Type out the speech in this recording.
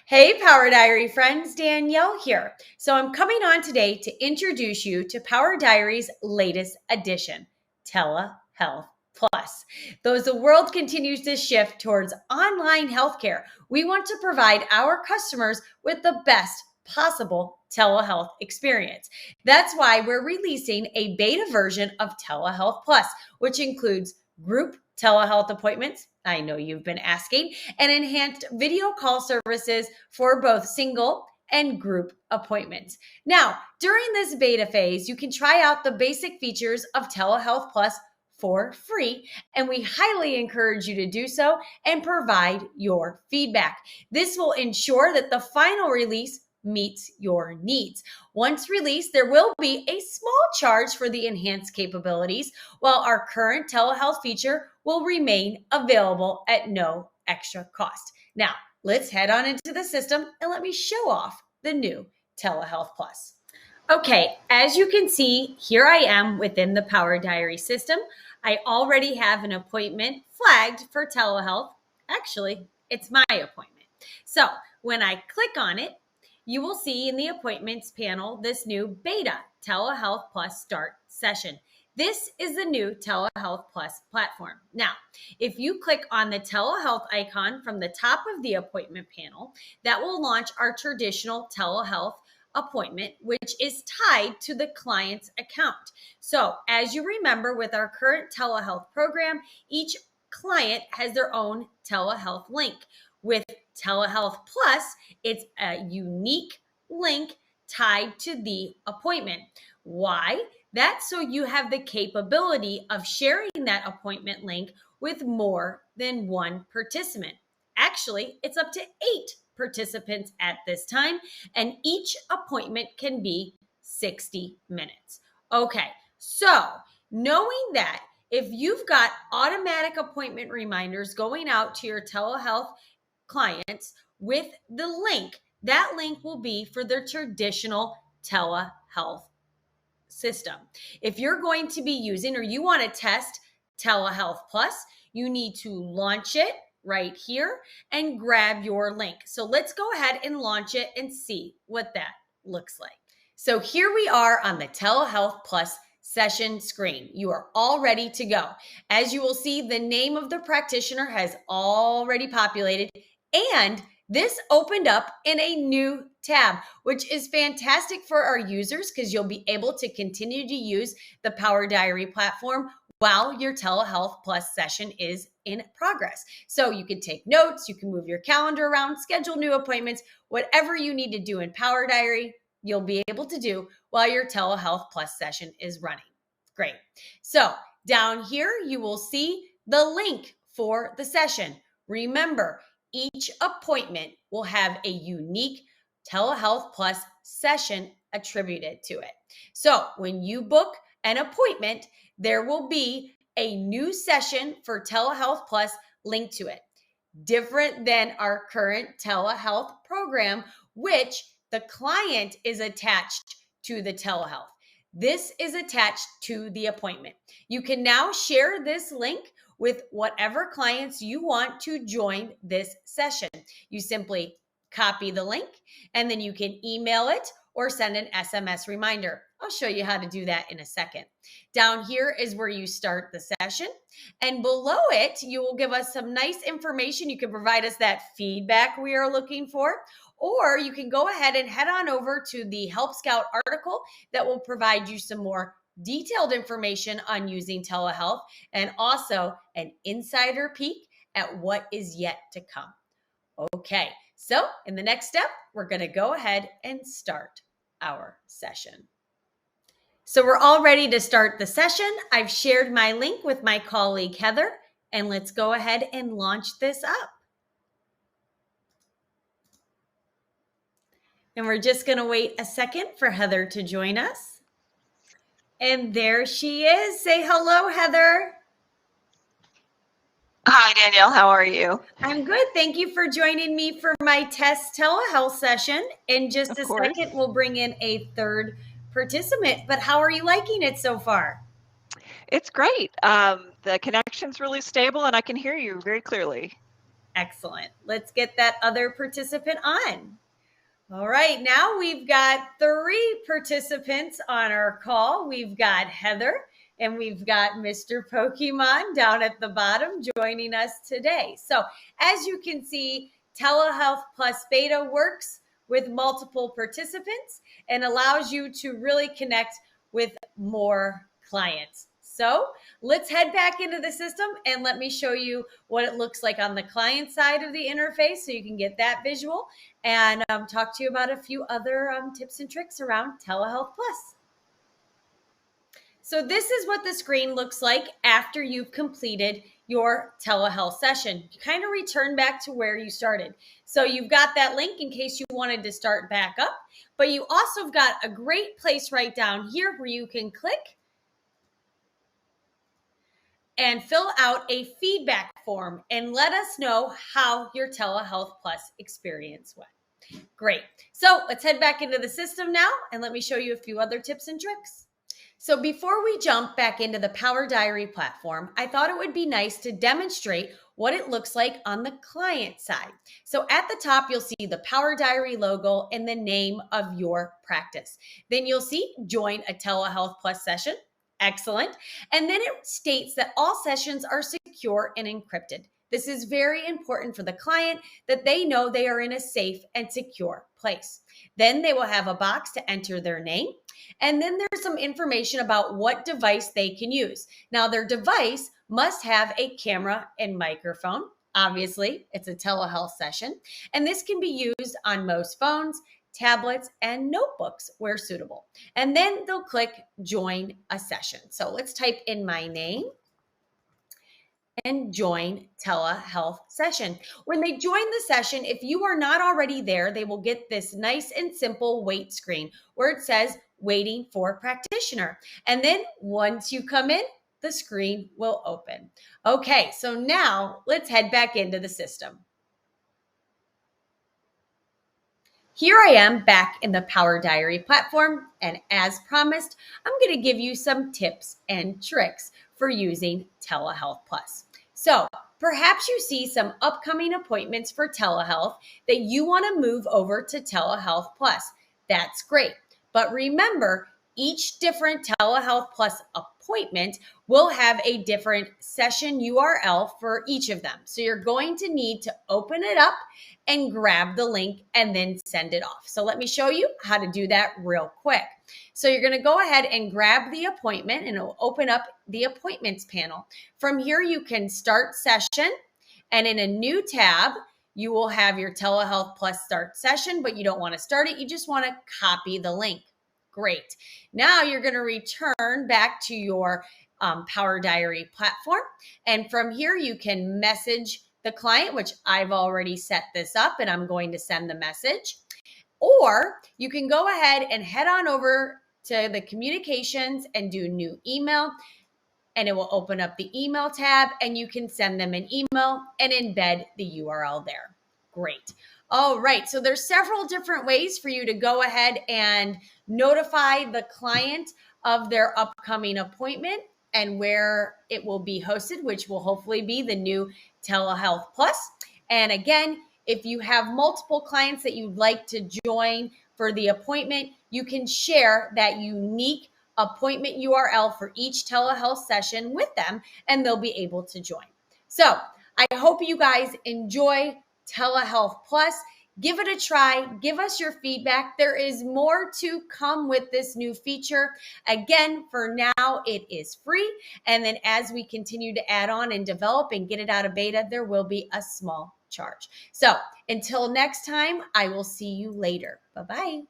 Hey, Power Diary friends, Danielle here. So I'm coming on today to introduce you to Power Diary's latest edition, Telehealth Plus. Though as the world continues to shift towards online healthcare, we want to provide our customers with the best possible telehealth experience. That's why we're releasing a beta version of Telehealth Plus, which includes group telehealth appointments. I know you've been asking, and enhanced video call services for both single and group appointments. Now, during this beta phase, you can try out the basic features of Telehealth Plus for free, and we highly encourage you to do so and provide your feedback. This will ensure that the final release meets your needs. Once released, there will be a small charge for the enhanced capabilities, while our current telehealth feature will remain available at no extra cost. Now, let's head on into the system and let me show off the new Telehealth Plus. Okay, as you can see, here I am within the Power Diary system. I already have an appointment flagged for telehealth. Actually, it's my appointment. So when I click on it, you will see in the appointments panel this new beta Telehealth Plus start session. This is the new Telehealth Plus platform. Now, if you click on the telehealth icon from the top of the appointment panel, that will launch our traditional telehealth appointment, which is tied to the client's account. So, as you remember with our current telehealth program, each client has their own telehealth link. With Telehealth Plus, it's a unique link tied to the appointment. Why? That's so you have the capability of sharing that appointment link with more than one participant. Actually, it's up to 8 participants at this time, and each appointment can be 60 minutes. Okay, so knowing that if you've got automatic appointment reminders going out to your telehealth clients with the link, that link will be for their traditional telehealth system. If you're going to be using or you want to test Telehealth Plus, you need to launch it right here and grab your link. So let's go ahead and launch it and see what that looks like. So here we are on the Telehealth Plus session screen. You are all ready to go. As you will see, the name of the practitioner has already populated, and this opened up in a new tab, which is fantastic for our users because you'll be able to continue to use the Power Diary platform while your Telehealth Plus session is in progress. So you can take notes, you can move your calendar around, schedule new appointments, whatever you need to do in Power Diary, you'll be able to do while your Telehealth Plus session is running. Great. So down here, you will see the link for the session. Remember, each appointment will have a unique Telehealth Plus session attributed to it. So when you book an appointment, there will be a new session for Telehealth Plus linked to it. Different than our current telehealth program, which the client is attached to the telehealth. This is attached to the appointment. You can now share this link with whatever clients you want to join this session. You simply copy the link and then you can email it or send an SMS reminder. I'll show you how to do that in a second. Down here is where you start the session, and below it, you will give us some nice information. You can provide us that feedback we are looking for, or you can go ahead and head on over to the Help Scout article that will provide you some more detailed information on using telehealth and also an insider peek at what is yet to come. Okay, so in the next step, we're going to go ahead and start our session. So we're all ready to start the session. I've shared my link with my colleague Heather, and let's go ahead and launch this up. And we're just going to wait a second for Heather to join us. And there she is. Say hello, Heather. Hi, Danielle. How are you? I'm good. Thank you for joining me for my test telehealth session. In just a second, we'll bring in a third participant. But how are you liking it so far? It's great. The connection's really stable and I can hear you very clearly. Excellent. Let's get that other participant on. All right, now we've got 3 participants on our call. We've got Heather and we've got Mr. Pokemon down at the bottom joining us today. So, as you can see, Telehealth Plus Beta works with multiple participants and allows you to really connect with more clients. So, let's head back into the system and let me show you what it looks like on the client side of the interface so you can get that visual and talk to you about a few other tips and tricks around Telehealth Plus. So this is what the screen looks like after you've completed your telehealth session. You kind of return back to where you started. So you've got that link in case you wanted to start back up, but you also have got a great place right down here where you can click and fill out a feedback form and let us know how your Telehealth Plus experience went. Great. So let's head back into the system now and let me show you a few other tips and tricks. So before we jump back into the Power Diary platform, I thought it would be nice to demonstrate what it looks like on the client side. So at the top, you'll see the Power Diary logo and the name of your practice. Then you'll see join a Telehealth Plus session. Excellent. And then it states that all sessions are secure and encrypted. This is very important for the client that they know they are in a safe and secure place. Then they will have a box to enter their name. And then there's some information about what device they can use. Now, their device must have a camera and microphone. Obviously, it's a telehealth session. And this can be used on most phones, tablets, and notebooks where suitable. And then they'll click join a session. So let's type in my name and join telehealth session. When they join the session, if you are not already there, they will get this nice and simple wait screen where it says waiting for practitioner. And then once you come in, the screen will open. Okay, so now let's head back into the system. Here I am back in the Power Diary platform, and as promised, I'm going to give you some tips and tricks for using Telehealth Plus. So perhaps you see some upcoming appointments for telehealth that you want to move over to Telehealth Plus. That's great. But remember, each different Telehealth Plus appointment will have a different session URL for each of them. So you're going to need to open it up and grab the link and then send it off. So let me show you how to do that real quick. So you're going to go ahead and grab the appointment and it'll open up the appointments panel. From here, you can start session, and in a new tab, you will have your Telehealth Plus start session, but you don't want to start it. You just want to copy the link. Great. Now you're going to return back to your Power Diary platform. And from here, you can message the client, which I've already set this up and I'm going to send the message. Or you can go ahead and head on over to the communications and do new email, and it will open up the email tab and you can send them an email and embed the URL there. Great. All right. So there's several different ways for you to go ahead and notify the client of their upcoming appointment and where it will be hosted, which will hopefully be the new Telehealth Plus. And again, if you have multiple clients that you'd like to join for the appointment, you can share that unique appointment URL for each telehealth session with them, and they'll be able to join. So I hope you guys enjoy Telehealth Plus. Give it a try. Give us your feedback. There is more to come with this new feature. Again, for now, it is free. And then as we continue to add on and develop and get it out of beta, there will be a small charge. So until next time, I will see you later. Bye-bye.